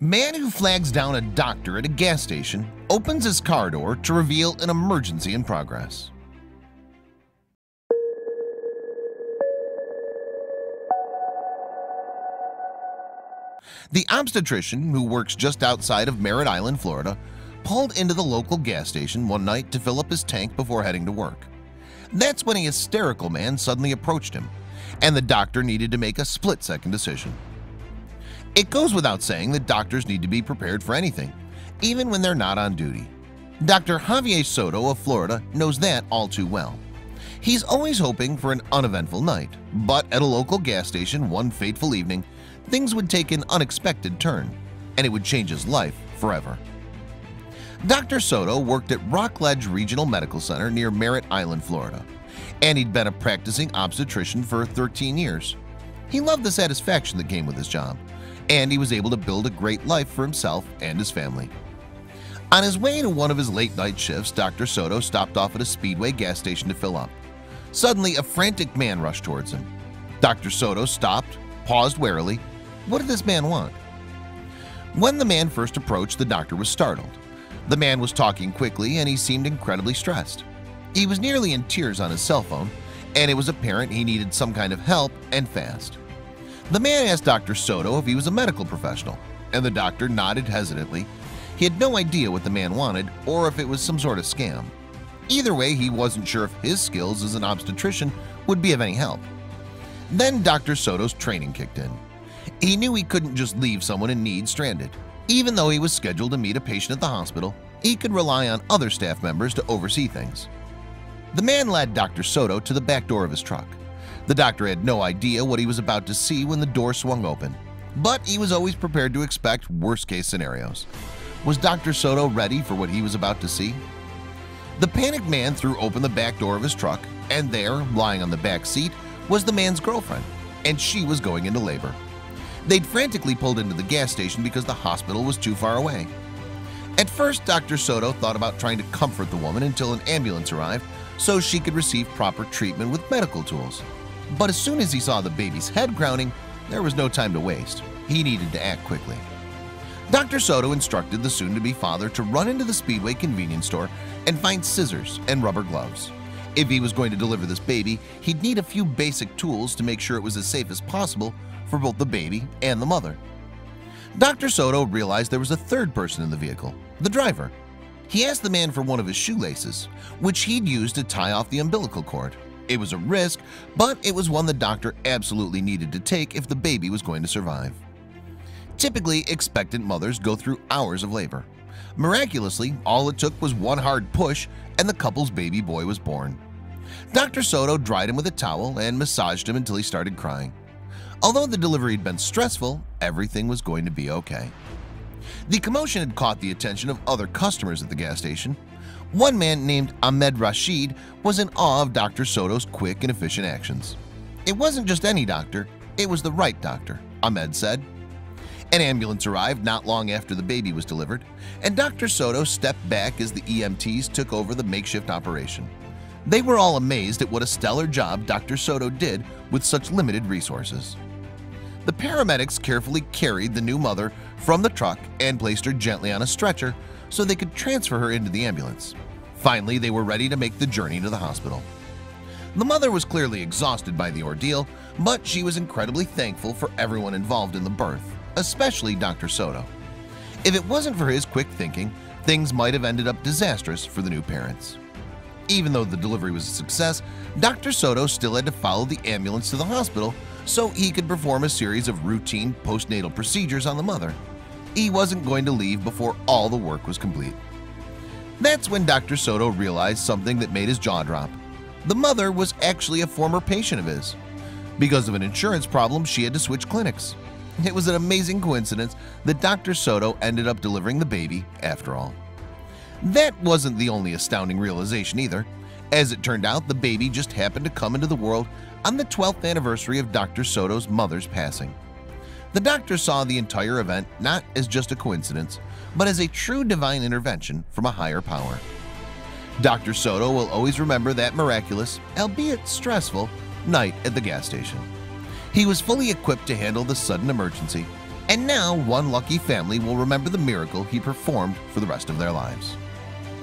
Man who flags down a doctor at a gas station opens his car door to reveal an emergency in progress. The obstetrician, who works just outside of Merritt Island, Florida, pulled into the local gas station one night to fill up his tank before heading to work. That's when a hysterical man suddenly approached him, and the doctor needed to make a split-second decision. It goes without saying that doctors need to be prepared for anything, even when they're not on duty. Dr. Javier Soto of Florida knows that all too well. He's always hoping for an uneventful night, but at a local gas station one fateful evening, things would take an unexpected turn, and it would change his life forever. Dr. Soto worked at Rockledge Regional Medical Center near Merritt Island, Florida, and he'd been a practicing obstetrician for 13 years. He loved the satisfaction that came with his job, and he was able to build a great life for himself and his family. On his way to one of his late-night shifts, Dr. Soto stopped off at a Speedway gas station to fill up. Suddenly, a frantic man rushed towards him. Dr. Soto stopped, paused warily. What did this man want? When the man first approached, the doctor was startled. The man was talking quickly and he seemed incredibly stressed. He was nearly in tears on his cell phone, and it was apparent he needed some kind of help and fast. The man asked Dr. Soto if he was a medical professional, and the doctor nodded hesitantly. He had no idea what the man wanted or if it was some sort of scam. Either way, he wasn't sure if his skills as an obstetrician would be of any help. Then Dr. Soto's training kicked in. He knew he couldn't just leave someone in need stranded. Even though he was scheduled to meet a patient at the hospital, he could rely on other staff members to oversee things. The man led Dr. Soto to the back door of his truck. The doctor had no idea what he was about to see when the door swung open, but he was always prepared to expect worst-case scenarios. Was Dr. Soto ready for what he was about to see? The panicked man threw open the back door of his truck, and there, lying on the back seat, was the man's girlfriend, and she was going into labor. They'd frantically pulled into the gas station because the hospital was too far away. At first, Dr. Soto thought about trying to comfort the woman until an ambulance arrived so she could receive proper treatment with medical tools. But as soon as he saw the baby's head grounding, there was no time to waste. He needed to act quickly. Dr. Soto instructed the soon-to-be father to run into the Speedway convenience store and find scissors and rubber gloves. If he was going to deliver this baby, he'd need a few basic tools to make sure it was as safe as possible for both the baby and the mother. Dr. Soto realized there was a third person in the vehicle, the driver. He asked the man for one of his shoelaces, which he'd used to tie off the umbilical cord. It was a risk, but it was one the doctor absolutely needed to take if the baby was going to survive. Typically, expectant mothers go through hours of labor. Miraculously, all it took was one hard push and the couple's baby boy was born. Dr. Soto dried him with a towel and massaged him until he started crying. Although the delivery had been stressful, everything was going to be okay. The commotion had caught the attention of other customers at the gas station. One man named Ahmed Rashid was in awe of Dr. Soto's quick and efficient actions. It wasn't just any doctor, it was the right doctor, Ahmed said. An ambulance arrived not long after the baby was delivered, and Dr. Soto stepped back as the EMTs took over the makeshift operation. They were all amazed at what a stellar job Dr. Soto did with such limited resources. The paramedics carefully carried the new mother from the truck and placed her gently on a stretcher so they could transfer her into the ambulance. Finally, they were ready to make the journey to the hospital. The mother was clearly exhausted by the ordeal, but she was incredibly thankful for everyone involved in the birth, especially Dr. Soto. If it wasn't for his quick thinking, things might have ended up disastrous for the new parents. Even though the delivery was a success, Dr. Soto still had to follow the ambulance to the hospital so he could perform a series of routine postnatal procedures on the mother. He wasn't going to leave before all the work was complete. That's when Dr. Soto realized something that made his jaw drop. The mother was actually a former patient of his. Because of an insurance problem, she had to switch clinics. It was an amazing coincidence that Dr. Soto ended up delivering the baby after all. That wasn't the only astounding realization either. As it turned out, the baby just happened to come into the world on the 12th anniversary of Dr. Soto's mother's passing. The doctor saw the entire event not as just a coincidence, but as a true divine intervention from a higher power. Dr. Soto will always remember that miraculous, albeit stressful, night at the gas station. He was fully equipped to handle the sudden emergency. And now one lucky family will remember the miracle he performed for the rest of their lives.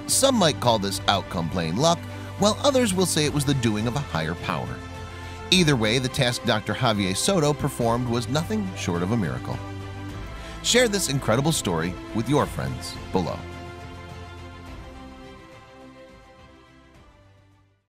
Some might call this outcome plain luck, while others will say it was the doing of a higher power. Either way, the task Dr. Javier Soto performed was nothing short of a miracle. Share this incredible story with your friends below.